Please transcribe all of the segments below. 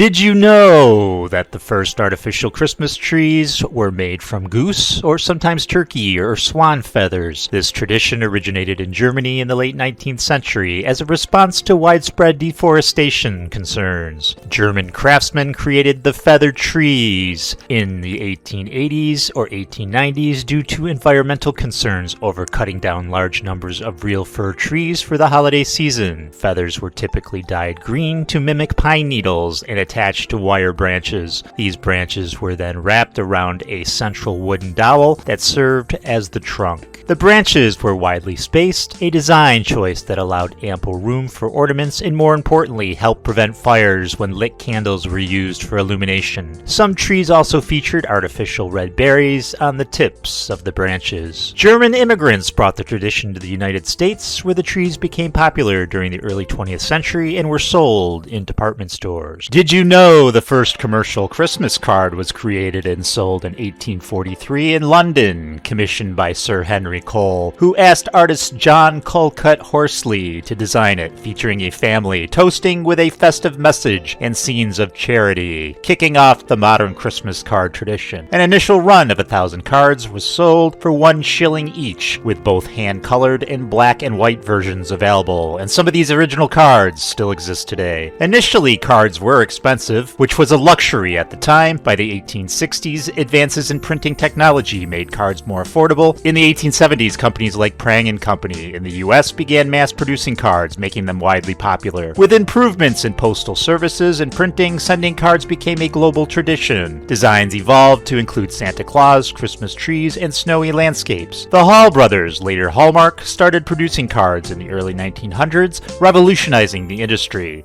Did you know that the first artificial Christmas trees were made from goose or sometimes turkey or swan feathers? This tradition originated in Germany in the late 19th century as a response to widespread deforestation concerns. German craftsmen created the feathered trees in the 1880s or 1890s due to environmental concerns over cutting down large numbers of real fir trees for the holiday season. Feathers were typically dyed green to mimic pine needles and attached to wire branches. These branches were then wrapped around a central wooden dowel that served as the trunk. The branches were widely spaced, a design choice that allowed ample room for ornaments and, more importantly, helped prevent fires when lit candles were used for illumination. Some trees also featured artificial red berries on the tips of the branches. German immigrants brought the tradition to the United States, where the trees became popular during the early 20th century and were sold in department stores. Did you know the first commercial Christmas card was created and sold in 1843 in London, commissioned by Sir Henry Cole, who asked artist John Colcutt Horsley to design it, featuring a family toasting with a festive message and scenes of charity, kicking off the modern Christmas card tradition. An initial run of 1,000 cards was sold for £1 each, with both hand-colored and black and white versions available, and some of these original cards still exist today. Initially, cards were expensive, which was a luxury at the time. By the 1860s, advances in printing technology made cards more affordable. In the 1870s, companies like Prang & Company in the US began mass-producing cards, making them widely popular. With improvements in postal services and printing, sending cards became a global tradition. Designs evolved to include Santa Claus, Christmas trees, and snowy landscapes. The Hall brothers, later Hallmark, started producing cards in the early 1900s, revolutionizing the industry.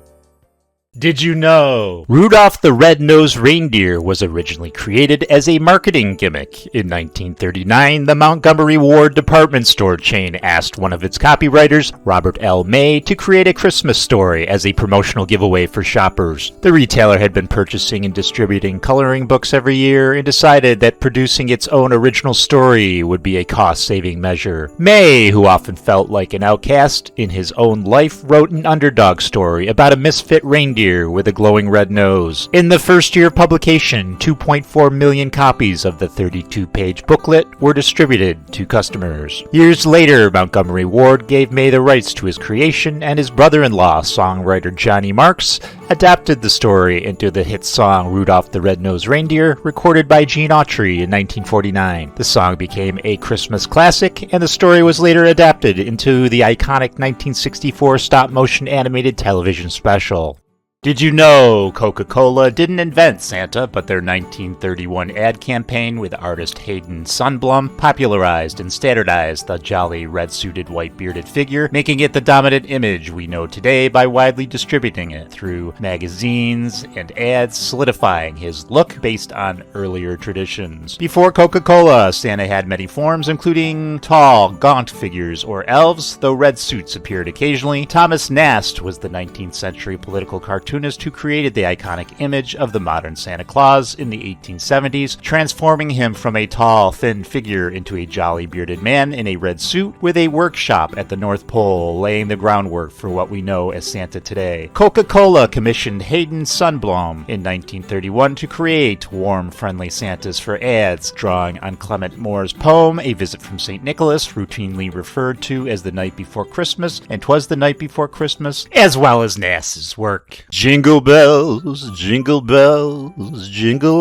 Did you know Rudolph the Red-Nosed Reindeer was originally created as a marketing gimmick? In 1939, the Montgomery Ward department store chain asked one of its copywriters, Robert L. May, to create a Christmas story as a promotional giveaway for shoppers. The retailer had been purchasing and distributing coloring books every year and decided that producing its own original story would be a cost-saving measure. May, who often felt like an outcast in his own life, wrote an underdog story about a misfit reindeer with a glowing red nose. In the first year of publication, 2.4 million copies of the 32-page booklet were distributed to customers. Years later, Montgomery Ward gave May the rights to his creation, and his brother-in-law, songwriter Johnny Marks, adapted the story into the hit song Rudolph the Red-Nosed Reindeer, recorded by Gene Autry in 1949. The song became a Christmas classic, and the story was later adapted into the iconic 1964 stop-motion animated television special. Did you know Coca-Cola didn't invent Santa, but their 1931 ad campaign with artist Hayden Sundblom popularized and standardized the jolly red-suited white-bearded figure, making it the dominant image we know today by widely distributing it through magazines and ads, solidifying his look based on earlier traditions. Before Coca-Cola, Santa had many forms, including tall, gaunt figures or elves, though red suits appeared occasionally. Thomas Nast was the 19th century political cartoonist who created the iconic image of the modern Santa Claus in the 1870s, transforming him from a tall, thin figure into a jolly bearded man in a red suit with a workshop at the North Pole, laying the groundwork for what we know as Santa today. Coca-Cola commissioned Hayden Sundblom in 1931 to create warm, friendly Santas for ads, drawing on Clement Moore's poem, A Visit from St. Nicholas, routinely referred to as The Night Before Christmas, and 'Twas the Night Before Christmas, as well as Nast's work. Jingle bells, jingle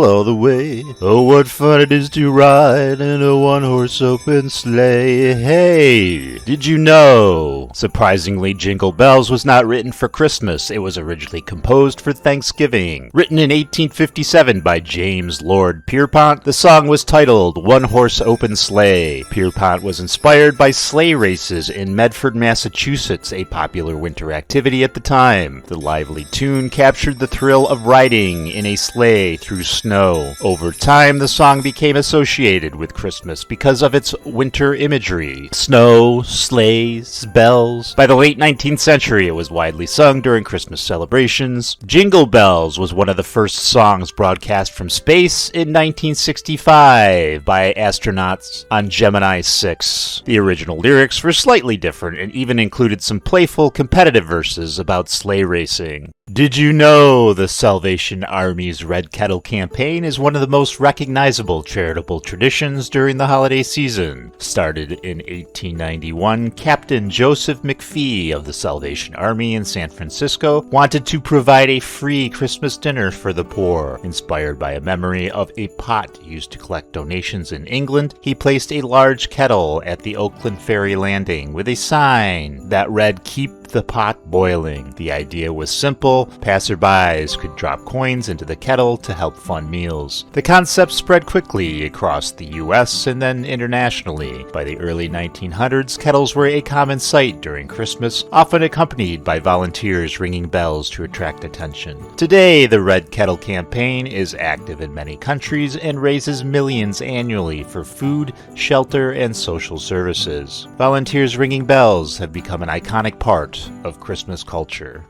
all the way. Oh, what fun it is to ride in a one-horse open sleigh. Hey, did you know? Surprisingly, Jingle Bells was not written for Christmas. It was originally composed for Thanksgiving. Written in 1857 by James Lord Pierpont, the song was titled One Horse Open Sleigh. Pierpont was inspired by sleigh races in Medford, Massachusetts, a popular winter activity at the time. The lively tune captured the thrill of riding in a sleigh through snow. Over time, the song became associated with Christmas because of its winter imagery. Snow, sleighs, bells. By the late 19th century, it was widely sung during Christmas celebrations. Jingle Bells was one of the first songs broadcast from space in 1965 by astronauts on Gemini 6. The original lyrics were slightly different and even included some playful, competitive verses about sleigh racing. Did you know the Salvation Army's Red Kettle campaign is one of the most recognizable charitable traditions during the holiday season? Started in 1891, Captain Joseph McPhee of the Salvation Army in San Francisco wanted to provide a free Christmas dinner for the poor. Inspired by a memory of a pot used to collect donations in England, he placed a large kettle at the Oakland ferry landing with a sign that read, "Keep the pot boiling." The idea was simple. Passerbys could drop coins into the kettle to help fund meals. The concept spread quickly across the US and then internationally. By the early 1900s, kettles were a common sight during Christmas, often accompanied by volunteers ringing bells to attract attention. Today, the Red Kettle campaign is active in many countries and raises millions annually for food, shelter, and social services. Volunteers ringing bells have become an iconic part of Christmas culture.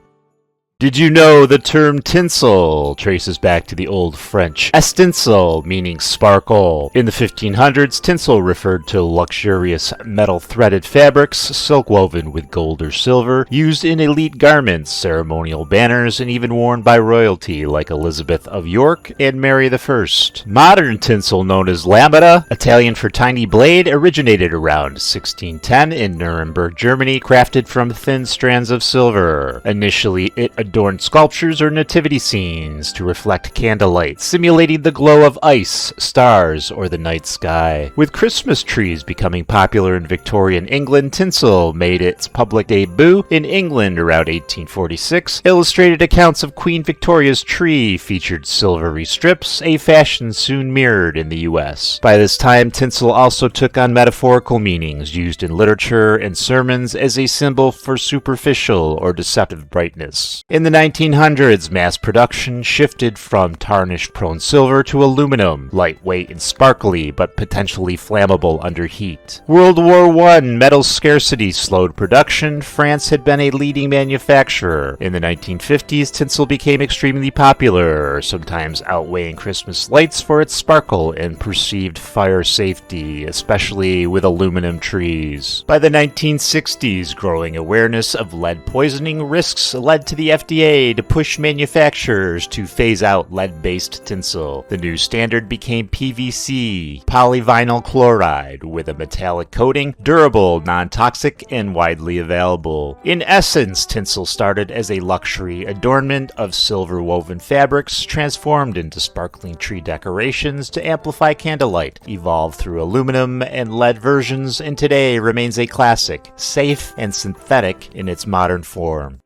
Did you know the term tinsel traces back to the Old French estincelle, meaning sparkle? In the 1500s, tinsel referred to luxurious metal-threaded fabrics, silk woven with gold or silver, used in elite garments, ceremonial banners, and even worn by royalty like Elizabeth of York and Mary I. Modern tinsel, known as lametta, Italian for tiny blade, originated around 1610 in Nuremberg, Germany, crafted from thin strands of silver. Initially, it adorned sculptures or nativity scenes to reflect candlelight, simulating the glow of ice, stars, or the night sky. With Christmas trees becoming popular in Victorian England, tinsel made its public debut in England around 1846. Illustrated accounts of Queen Victoria's tree featured silvery strips, a fashion soon mirrored in the US. By this time, tinsel also took on metaphorical meanings used in literature and sermons as a symbol for superficial or deceptive brightness. In the 1900s, mass production shifted from tarnish-prone silver to aluminum, lightweight and sparkly, but potentially flammable under heat. World War I, metal scarcity slowed production. France had been a leading manufacturer. In the 1950s, tinsel became extremely popular, sometimes outweighing Christmas lights for its sparkle and perceived fire safety, especially with aluminum trees. By the 1960s, growing awareness of lead poisoning risks led to the FDA to push manufacturers to phase out lead-based tinsel. The new standard became PVC, polyvinyl chloride, with a metallic coating, durable, non-toxic, and widely available. In essence, tinsel started as a luxury adornment of silver-woven fabrics, transformed into sparkling tree decorations to amplify candlelight, evolved through aluminum and lead versions, and today remains a classic, safe and synthetic in its modern form.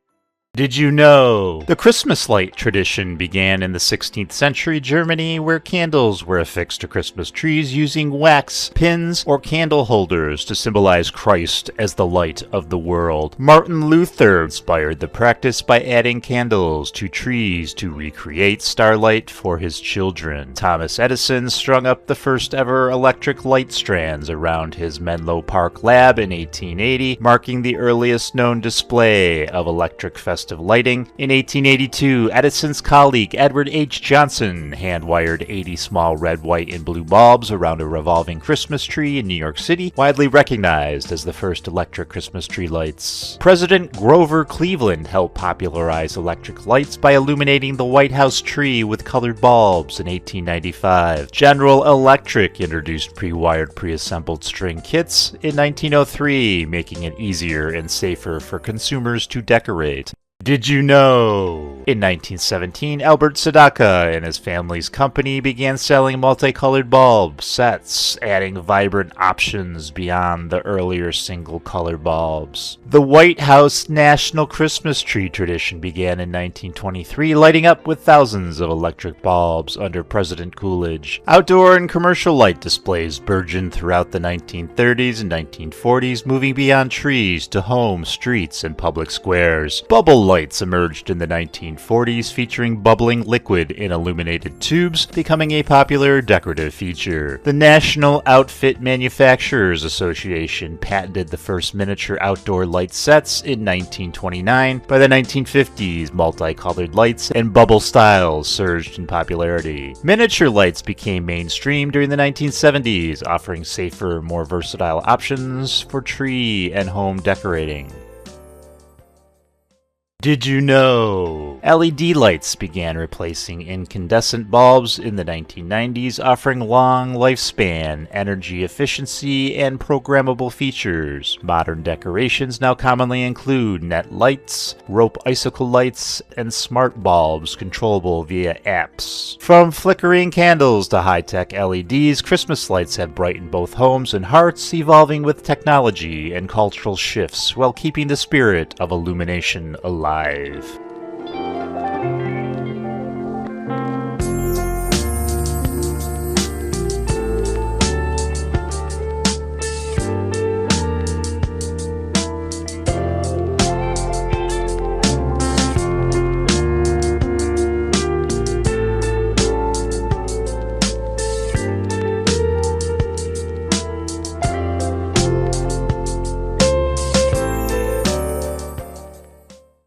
Did you know? The Christmas light tradition began in the 16th century Germany, where candles were affixed to Christmas trees using wax, pins, or candle holders to symbolize Christ as the light of the world. Martin Luther inspired the practice by adding candles to trees to recreate starlight for his children. Thomas Edison strung up the first ever electric light strands around his Menlo Park lab in 1880, marking the earliest known display of electric festive lighting. In 1882, Edison's colleague Edward H. Johnson hand-wired 80 small red, white, and blue bulbs around a revolving Christmas tree in New York City, widely recognized as the first electric Christmas tree lights. President Grover Cleveland helped popularize electric lights by illuminating the White House tree with colored bulbs in 1895. General Electric introduced pre-wired, pre-assembled string kits in 1903, making it easier and safer for consumers to decorate. Did you know? In 1917, Albert Sadaka and his family's company began selling multicolored bulb sets, adding vibrant options beyond the earlier single-color bulbs. The White House National Christmas Tree tradition began in 1923, lighting up with thousands of electric bulbs under President Coolidge. Outdoor and commercial light displays burgeoned throughout the 1930s and 1940s, moving beyond trees to homes, streets, and public squares. Bubble lights emerged in the 1940s, featuring bubbling liquid in illuminated tubes, becoming a popular decorative feature. The National Outfit Manufacturers Association patented the first miniature outdoor light sets in 1929. By the 1950s, multicolored lights and bubble styles surged in popularity. Miniature lights became mainstream during the 1970s, offering safer, more versatile options for tree and home decorating. Did you know? LED lights began replacing incandescent bulbs in the 1990s, offering long lifespan, energy efficiency, and programmable features. Modern decorations now commonly include net lights, rope icicle lights, and smart bulbs controllable via apps. From flickering candles to high-tech LEDs, Christmas lights have brightened both homes and hearts, evolving with technology and cultural shifts while keeping the spirit of illumination alive.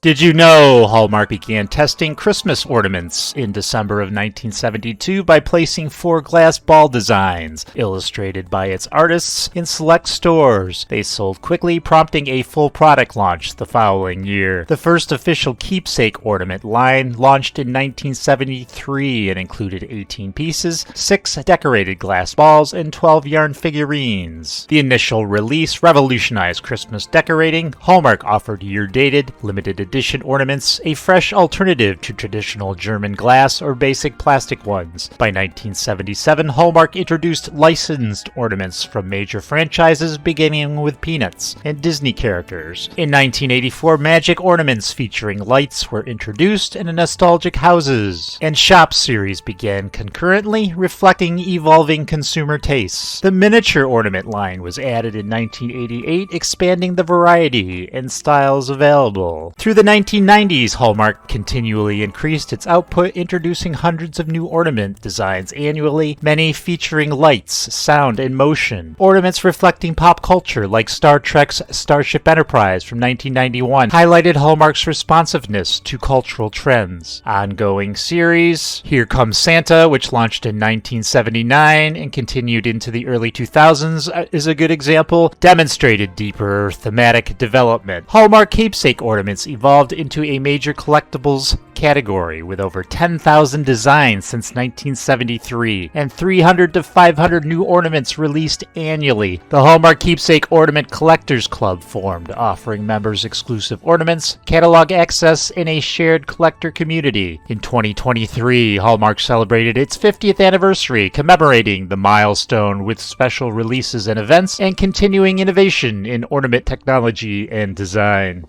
Did you know Hallmark began testing Christmas ornaments in December of 1972 by placing 4 glass ball designs, illustrated by its artists, in select stores? They sold quickly, prompting a full product launch the following year. The first official keepsake ornament line launched in 1973 and included 18 pieces, 6 decorated glass balls, and 12 yarn figurines. The initial release revolutionized Christmas decorating. Hallmark offered year-dated, limited edition ornaments, a fresh alternative to traditional German glass or basic plastic ones. By 1977, Hallmark introduced licensed ornaments from major franchises, beginning with Peanuts and Disney characters. In 1984, magic ornaments featuring lights were introduced, and a nostalgic houses and shops series began concurrently, reflecting evolving consumer tastes. The miniature ornament line was added in 1988, expanding the variety and styles available. Through the 1990s, Hallmark continually increased its output, introducing hundreds of new ornament designs annually, many featuring lights, sound, and motion. Ornaments reflecting pop culture, like Star Trek's Starship Enterprise from 1991, highlighted Hallmark's responsiveness to cultural trends. Ongoing series Here Comes Santa, which launched in 1979 and continued into the early 2000s, is a good example, demonstrated deeper thematic development. Hallmark keepsake ornaments evolved into a major collectibles category with over 10,000 designs since 1973 and 300 to 500 new ornaments released annually. The Hallmark Keepsake Ornament Collectors Club formed, offering members exclusive ornaments, catalog access, and a shared collector community. In 2023, Hallmark celebrated its 50th anniversary, commemorating the milestone with special releases and events and continuing innovation in ornament technology and design.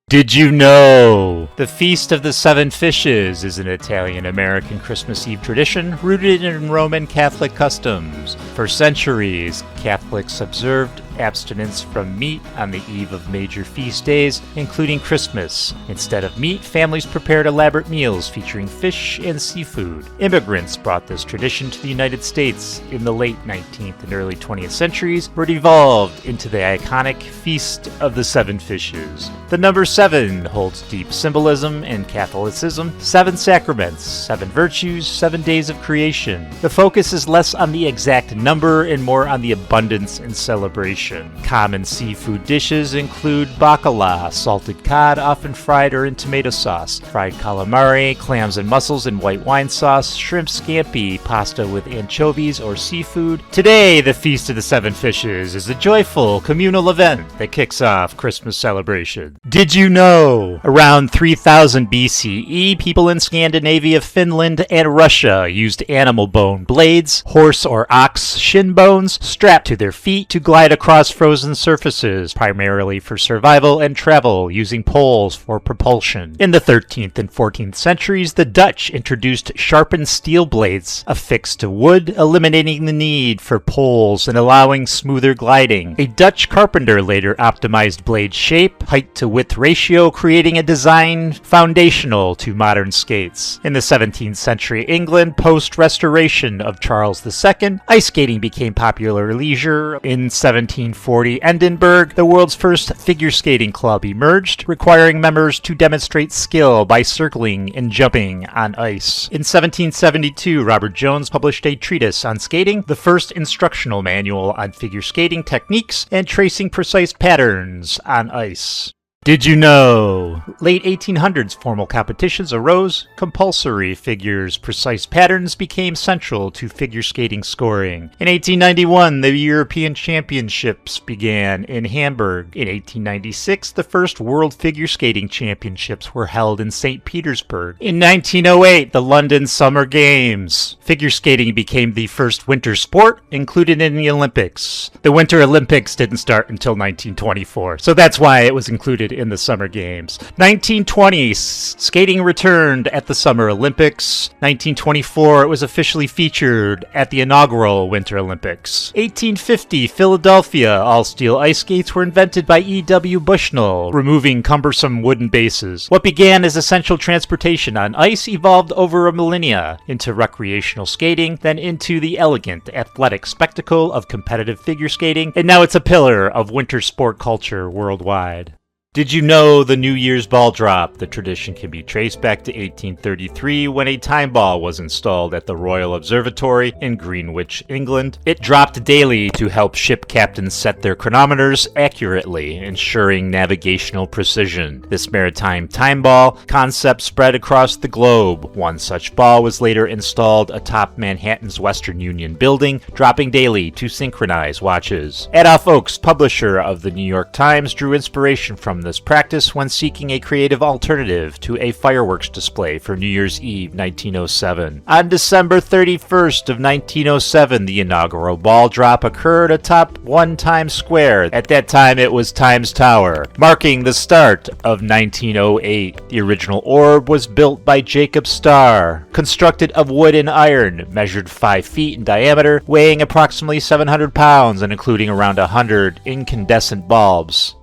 Did you know? The Feast of the Seven Fishes is an Italian-American Christmas Eve tradition rooted in Roman Catholic customs. For centuries, Catholics observed abstinence from meat on the eve of major feast days, including Christmas. Instead of meat, families prepared elaborate meals featuring fish and seafood. Immigrants brought this tradition to the United States in the late 19th and early 20th centuries, where it evolved into the iconic Feast of the Seven Fishes. The number 7 holds deep symbolism in Catholicism: 7 sacraments, 7 virtues, 7 days of creation. The focus is less on the exact number and more on the abundance and celebration. Common seafood dishes include bacala, salted cod, often fried or in tomato sauce, fried calamari, clams and mussels in white wine sauce, shrimp scampi, pasta with anchovies or seafood. Today, the Feast of the Seven Fishes is a joyful communal event that kicks off Christmas celebration. Did you know? Around 3000 BCE, people in Scandinavia, Finland, and Russia used animal bone blades, horse or ox shin bones, strapped to their feet to glide across frozen surfaces, primarily for survival and travel, using poles for propulsion. In the 13th and 14th centuries, the Dutch introduced sharpened steel blades affixed to wood, eliminating the need for poles and allowing smoother gliding. A Dutch carpenter later optimized blade shape, height to width ratio, creating a design foundational to modern skates. In the 17th century England, post-restoration of Charles II, ice skating became popular leisure. In 1740 Edinburgh, the world's first figure skating club emerged, requiring members to demonstrate skill by circling and jumping on ice. In 1772, Robert Jones published a treatise on skating, the first instructional manual on figure skating techniques and tracing precise patterns on ice. Did you know? Late 1800s formal competitions arose, compulsory figures, precise patterns became central to figure skating scoring. In 1891, the European Championships began in Hamburg. In 1896, the first World Figure Skating Championships were held in St. Petersburg. In 1908, the London Summer Games. Figure skating became the first winter sport included in the Olympics. The Winter Olympics didn't start until 1924, so that's why it was included in the Summer Games. 1920, skating returned at the Summer Olympics. 1924, it was officially featured at the inaugural Winter Olympics. 1850, Philadelphia, all-steel ice skates were invented by E.W. Bushnell, removing cumbersome wooden bases. What began as essential transportation on ice evolved over a millennia into recreational skating, then into the elegant, athletic spectacle of competitive figure skating, and now it's a pillar of winter sport culture worldwide. Did you know the New Year's ball drop? The tradition can be traced back to 1833 when a time ball was installed at the Royal Observatory in Greenwich, England. It dropped daily to help ship captains set their chronometers accurately, ensuring navigational precision. This maritime time ball concept spread across the globe. One such ball was later installed atop Manhattan's Western Union building, dropping daily to synchronize watches. Adolph Oakes, publisher of the New York Times, drew inspiration from this practice when seeking a creative alternative to a fireworks display for New Year's Eve 1907. On December 31st of 1907, the inaugural ball drop occurred atop One Times Square. At that time, it was Times Tower, marking the start of 1908. The original orb was built by Jacob Starr, constructed of wood and iron, measured 5 feet in diameter, weighing approximately 700 pounds and including around 100 incandescent bulbs.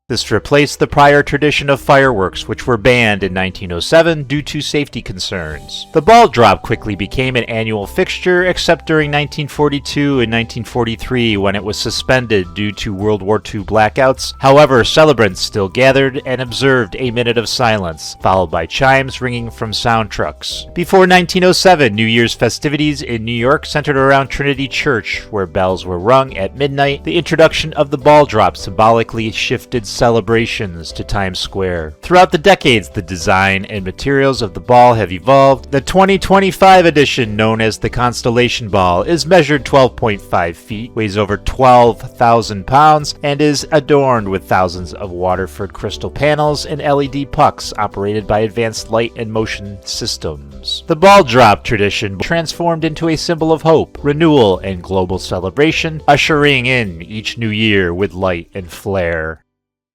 This replaced the prior tradition of fireworks, which were banned in 1907 due to safety concerns. The ball drop quickly became an annual fixture, except during 1942 and 1943 when it was suspended due to World War II blackouts. However, celebrants still gathered and observed a minute of silence, followed by chimes ringing from sound trucks. Before 1907, New Year's festivities in New York centered around Trinity Church, where bells were rung at midnight. The introduction of the ball drop symbolically shifted celebrations to Times Square. Throughout the decades, the design and materials of the ball have evolved. The 2025 edition, known as the Constellation Ball, is measured 12.5 feet, weighs over 12,000 pounds, and is adorned with thousands of Waterford crystal panels and LED pucks operated by advanced light and motion systems. The ball drop tradition transformed into a symbol of hope, renewal, and global celebration, ushering in each new year with light and flair.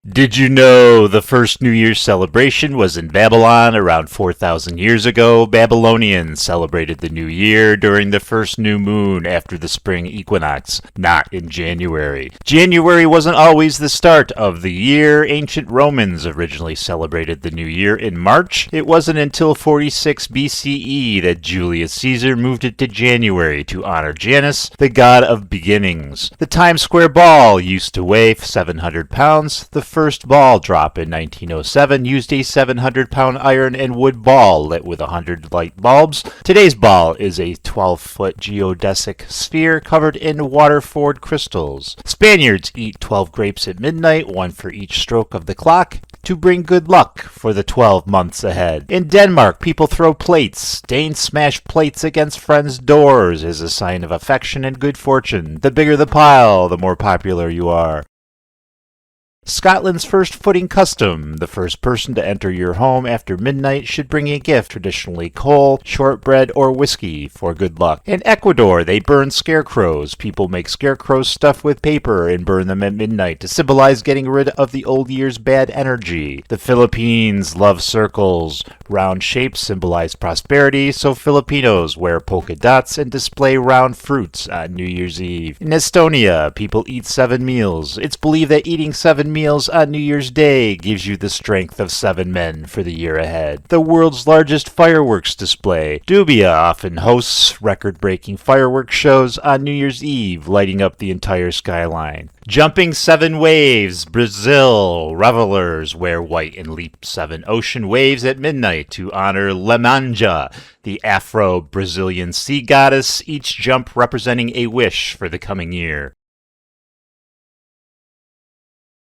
Did you know the first New Year's celebration was in Babylon around 4,000 years ago? Babylonians celebrated the New Year during the first new moon after the spring equinox, not in January. January wasn't always the start of the year. Ancient Romans originally celebrated the New Year in March. It wasn't until 46 BCE that Julius Caesar moved it to January to honor Janus, the god of beginnings. The Times Square ball used to weigh 700 pounds. The first ball drop in 1907 used a 700-pound iron and wood ball lit with 100 light bulbs. Today's ball is a 12-foot geodesic sphere covered in Waterford crystals. Spaniards eat 12 grapes at midnight, one for each stroke of the clock, to bring good luck for the 12 months ahead. In Denmark, people throw plates. Danes smash plates against friends' doors as a sign of affection and good fortune. The bigger the pile, the more popular you are. Scotland's first footing custom. The first person to enter your home after midnight should bring a gift, traditionally coal, shortbread, or whiskey, for good luck. In Ecuador, they burn scarecrows. People make scarecrows stuffed with paper and burn them at midnight to symbolize getting rid of the old year's bad energy. The Philippines love circles. Round shapes symbolize prosperity, so Filipinos wear polka dots and display round fruits on New Year's Eve. In Estonia, people eat 7 meals. It's believed that eating 7 meals on New Year's Day gives you the strength of 7 men for the year ahead. The world's largest fireworks display. Dubia often hosts record-breaking fireworks shows on New Year's Eve, lighting up the entire skyline. Jumping 7 waves. Brazil. Revelers wear white and leap 7 ocean waves at midnight to honor Lemanja, the Afro-Brazilian sea goddess, each jump representing a wish for the coming year.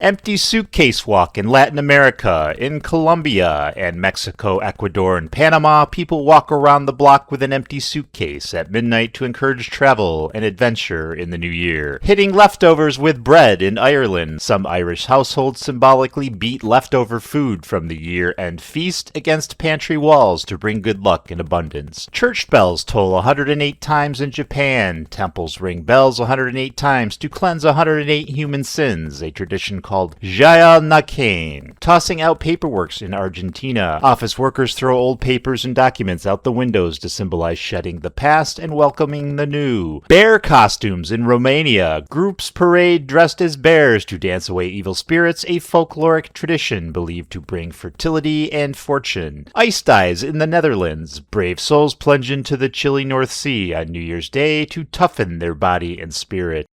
Empty suitcase walk in Latin America. In Colombia and Mexico, Ecuador, and Panama, people walk around the block with an empty suitcase at midnight to encourage travel and adventure in the new year. Hitting leftovers with bread in Ireland. Some Irish households symbolically beat leftover food from the year-end feast against pantry walls to bring good luck and abundance. Church bells toll 108 times in Japan. Temples ring bells 108 times to cleanse 108 human sins, a tradition called Jaya Nakane. Tossing out paperworks in Argentina. Office workers throw old papers and documents out the windows to symbolize shedding the past and welcoming the new. Bear costumes in Romania. Groups parade dressed as bears to dance away evil spirits, a folkloric tradition believed to bring fertility and fortune. Ice dives in the Netherlands. Brave souls plunge into the chilly North Sea on New Year's Day to toughen their body and spirit.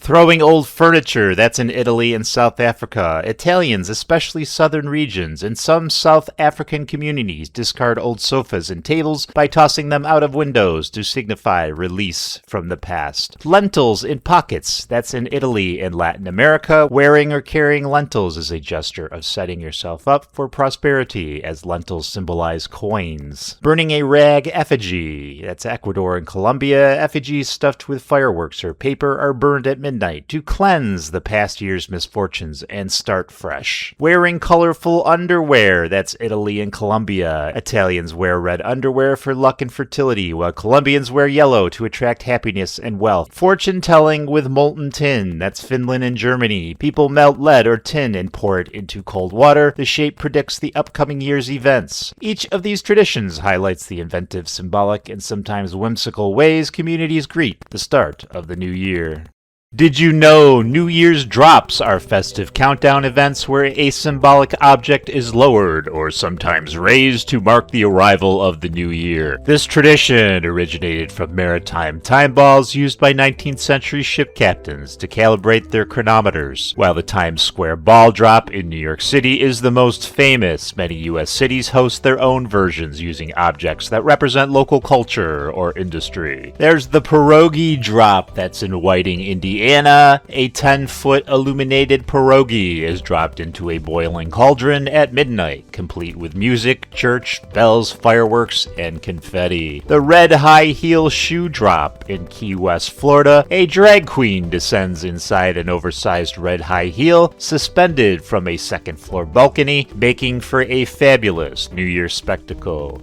Throwing old furniture, that's in Italy and South Africa. Italians, especially southern regions, and some South African communities discard old sofas and tables by tossing them out of windows to signify release from the past. Lentils in pockets, that's in Italy and Latin America. Wearing or carrying lentils is a gesture of setting yourself up for prosperity, as lentils symbolize coins. Burning a rag effigy, that's Ecuador and Colombia. Effigies stuffed with fireworks or paper are burned at midnight to cleanse the past year's misfortunes and start fresh. Wearing colorful underwear, that's Italy and Colombia. Italians wear red underwear for luck and fertility, while Colombians wear yellow to attract happiness and wealth. Fortune telling with molten tin, that's Finland and Germany. People melt lead or tin and pour it into cold water. The shape predicts the upcoming year's events. Each of these traditions highlights the inventive, symbolic, and sometimes whimsical ways communities greet the start of the new year. Did you know New Year's drops are festive countdown events where a symbolic object is lowered or sometimes raised to mark the arrival of the new year? This tradition originated from maritime time balls used by 19th century ship captains to calibrate their chronometers. While the Times Square ball drop in New York City is the most famous, many U.S. cities host their own versions using objects that represent local culture or industry. There's the pierogi drop that's in Whiting, Indiana. A 10-foot illuminated pierogi is dropped into a boiling cauldron at midnight, complete with music, church, bells, fireworks, and confetti. The red high heel shoe drop in Key West, Florida. A drag queen descends inside an oversized red high heel, suspended from a second-floor balcony, making for a fabulous New Year's spectacle.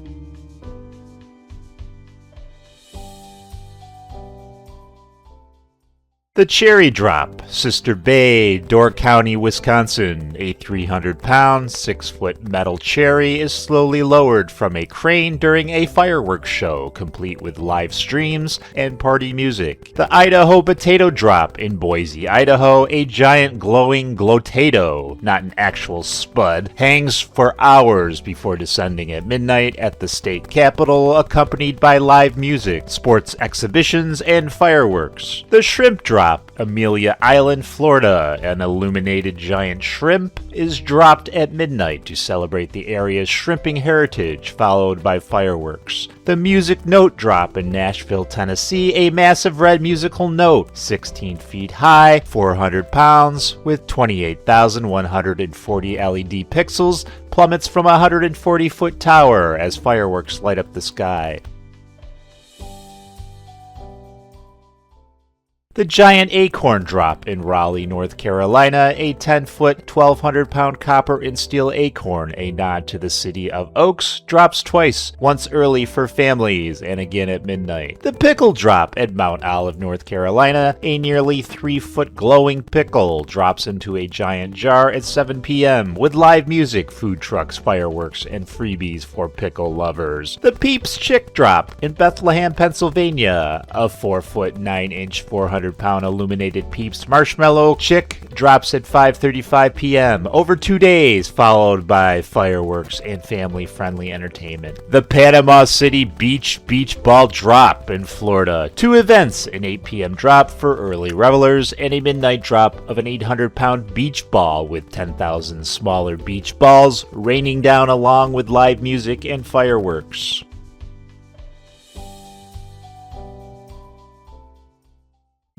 The cherry drop, Sister Bay, Door County, Wisconsin. A 300-pound, 6-foot metal cherry is slowly lowered from a crane during a fireworks show, complete with live streams and party music. The Idaho potato drop in Boise, Idaho. A giant glowing glotato, not an actual spud, hangs for hours before descending at midnight at the state capitol, accompanied by live music, sports exhibitions, and fireworks. The shrimp drop, Amelia Island, Florida. An illuminated giant shrimp is dropped at midnight to celebrate the area's shrimping heritage, followed by fireworks. The music note drop in Nashville, Tennessee. A massive red musical note, 16 feet high, 400 pounds, with 28,140 LED pixels, plummets from a 140-foot tower as fireworks light up the sky. The giant acorn drop in Raleigh, North Carolina. A 10-foot, 1,200-pound copper and steel acorn, a nod to the city of Oaks, drops twice, once early for families and again at midnight. The pickle drop at Mount Olive, North Carolina. A nearly 3-foot glowing pickle drops into a giant jar at 7 p.m. with live music, food trucks, fireworks, and freebies for pickle lovers. The Peeps Chick drop in Bethlehem, Pennsylvania. A 4-foot, 9-inch, 400-pound illuminated Peeps marshmallow chick drops at 5:35 p.m. over 2 days, followed by fireworks and family-friendly entertainment. The Panama City Beach Ball drop in Florida. 2 events, an 8 p.m. drop for early revelers and a midnight drop of an 800-pound beach ball with 10,000 smaller beach balls raining down along with live music and fireworks.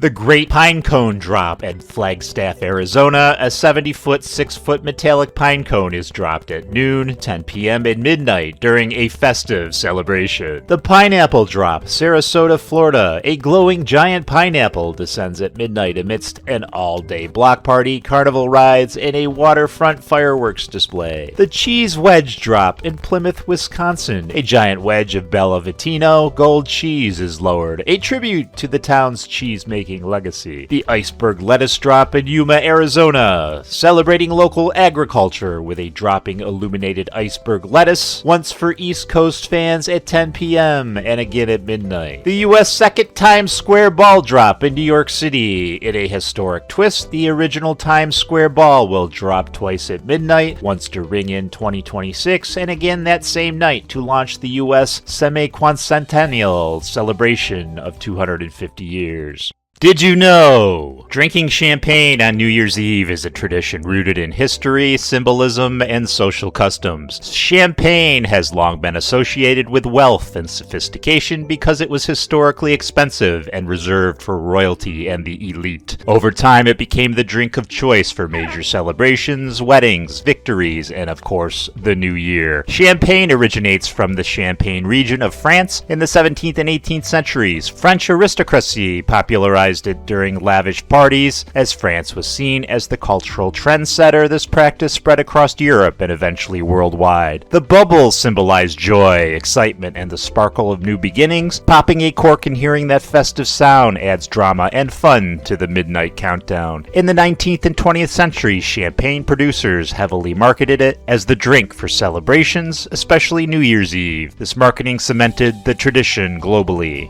The Great Pinecone Drop at Flagstaff, Arizona. A 70-foot, 6-foot metallic pinecone is dropped at noon, 10 p.m., and midnight during a festive celebration. The Pineapple Drop, Sarasota, Florida. A glowing giant pineapple descends at midnight amidst an all-day block party, carnival rides, and a waterfront fireworks display. The Cheese Wedge Drop in Plymouth, Wisconsin. A giant wedge of Bella Vitino gold cheese is lowered, a tribute to the town's cheese-making legacy. The Iceberg Lettuce Drop in Yuma, Arizona, celebrating local agriculture with a dropping illuminated iceberg lettuce, once for East Coast fans at 10 p.m. and again at midnight. The U.S. second Times Square Ball Drop in New York City. In a historic twist, the original Times Square Ball will drop twice at midnight, once to ring in 2026 and again that same night to launch the U.S. semi-quincentennial celebration of 250 years. Did you know? Drinking champagne on New Year's Eve is a tradition rooted in history, symbolism, and social customs. Champagne has long been associated with wealth and sophistication because it was historically expensive and reserved for royalty and the elite. Over time, it became the drink of choice for major celebrations, weddings, victories, and of course, the New Year. Champagne originates from the Champagne region of France in the 17th and 18th centuries. French aristocracy popularized it during lavish parties. As France was seen as the cultural trendsetter, this practice spread across Europe and eventually worldwide. The bubbles symbolize joy, excitement, and the sparkle of new beginnings. Popping a cork and hearing that festive sound adds drama and fun to the midnight countdown. In the 19th and 20th centuries, champagne producers heavily marketed it as the drink for celebrations, especially New Year's Eve. This marketing cemented the tradition globally.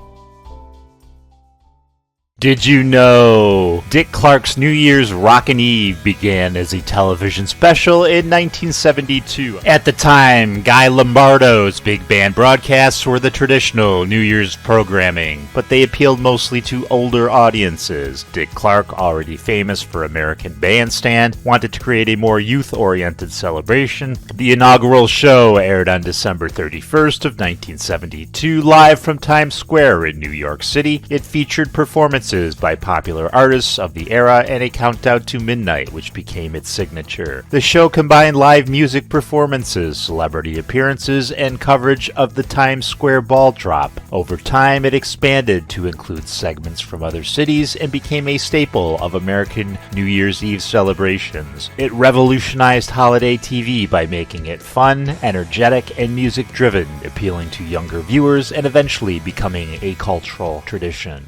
Did you know? Dick Clark's New Year's Rockin' Eve began as a television special in 1972. At the time, Guy Lombardo's big band broadcasts were the traditional New Year's programming, but they appealed mostly to older audiences. Dick Clark, already famous for American Bandstand, wanted to create a more youth-oriented celebration. The inaugural show aired on December 31st of 1972, live from Times Square in New York City. It featured performances by popular artists of the era and a countdown to midnight, which became its signature. The show combined live music performances, celebrity appearances, and coverage of the Times Square Ball Drop. Over time, it expanded to include segments from other cities and became a staple of American New Year's Eve celebrations. It revolutionized holiday TV by making it fun, energetic, and music-driven, appealing to younger viewers and eventually becoming a cultural tradition.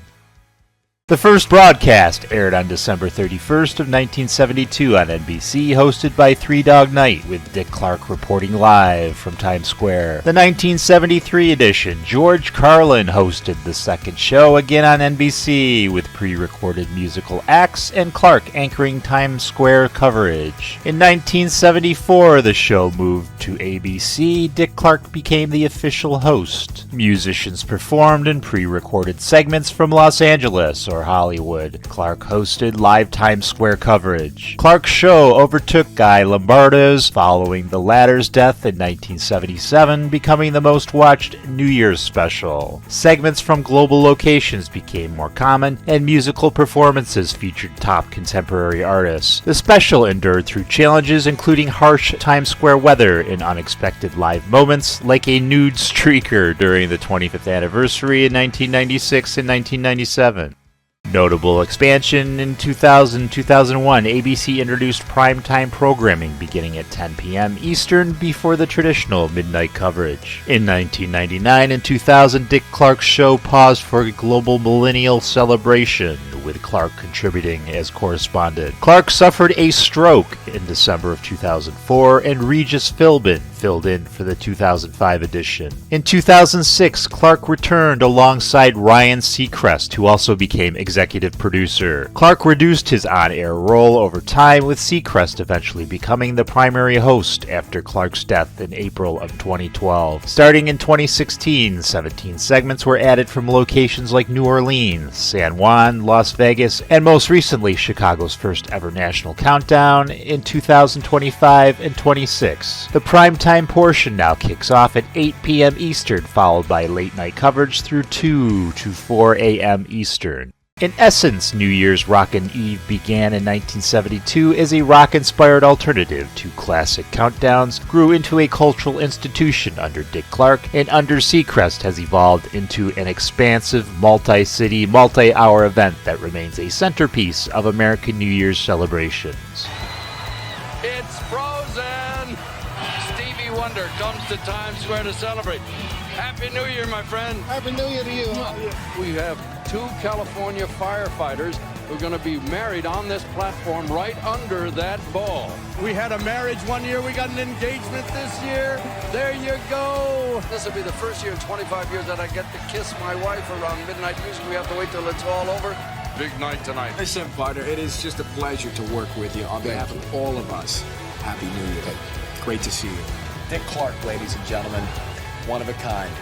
The first broadcast aired on December 31st of 1972 on NBC, hosted by Three Dog Night, with Dick Clark reporting live from Times Square. The 1973 edition, George Carlin hosted the second show, again on NBC, with pre-recorded musical acts and Clark anchoring Times Square coverage. In 1974, the show moved to ABC. Dick Clark became the official host. Musicians performed in pre-recorded segments from Los Angeles or Hollywood. Clark hosted live Times Square coverage. Clark's show overtook Guy Lombardo's following the latter's death in 1977, becoming the most watched New Year's special. Segments from global locations became more common, and musical performances featured top contemporary artists. The special endured through challenges including harsh Times Square weather and unexpected live moments, like a nude streaker during the 25th anniversary in 1996 and 1997. Notable expansion in 2000-2001, ABC introduced primetime programming beginning at 10 p.m. Eastern before the traditional midnight coverage. In 1999 and 2000, Dick Clark's show paused for a global millennial celebration, with Clark contributing as correspondent. Clark suffered a stroke in December of 2004, and Regis Philbin filled in for the 2005 edition. In 2006, Clark returned alongside Ryan Seacrest, who also became executive producer. Clark reduced his on-air role over time, with Seacrest eventually becoming the primary host after Clark's death in April of 2012. Starting in 2016, 17 segments were added from locations like New Orleans, San Juan, Las Vegas, and most recently Chicago's first ever national countdown in 2025 and 26. The primetime portion now kicks off at 8 p.m. Eastern, followed by late night coverage through 2 to 4 a.m. Eastern. In essence, New Year's Rockin' Eve began in 1972 as a rock-inspired alternative to classic countdowns, grew into a cultural institution under Dick Clark, and under Seacrest has evolved into an expansive, multi-city, multi-hour event that remains a centerpiece of American New Year's celebrations. It's frozen! Stevie Wonder comes to Times Square to celebrate. Happy New Year, my friend. Happy New Year to you. We have 2 California firefighters who are going to be married on this platform right under that ball. We had a marriage one year. We got an engagement this year. There you go. This will be the first year in 25 years that I get to kiss my wife around midnight. Usually we have to wait till it's all over. Big night tonight. Listen, partner, it is just a pleasure to work with you. On behalf of all of us, Happy New Year. Great to see you. Dick Clark, ladies and gentlemen. One of a kind.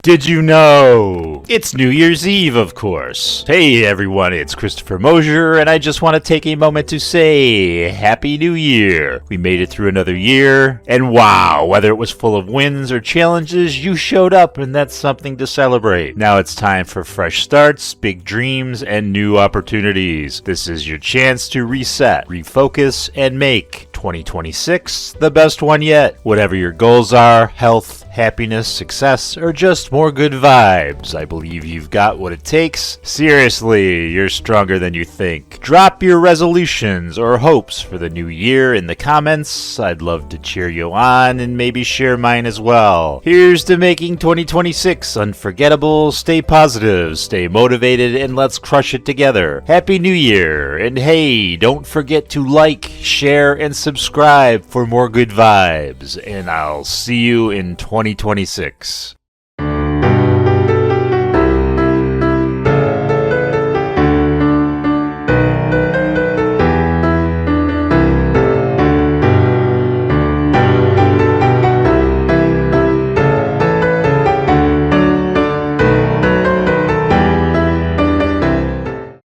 Did you know? It's New Year's Eve, of course. Hey everyone, it's Christopher Mosier, and I just want to take a moment to say Happy New Year. We made it through another year, and wow, whether it was full of wins or challenges, you showed up, and that's something to celebrate. Now it's time for fresh starts, big dreams, and new opportunities. This is your chance to reset, refocus, and make 2026 the best one yet. Whatever your goals are, health, happiness, success, or just more good vibes, I believe you've got what it takes. Seriously, you're stronger than you think. Drop your resolutions or hopes for the new year in the comments. I'd love to cheer you on and maybe share mine as well. Here's to making 2026 unforgettable. Stay positive, stay motivated, and let's crush it together. Happy New Year, and hey, don't forget to like, share, and subscribe for more good vibes, and I'll see you in 2026.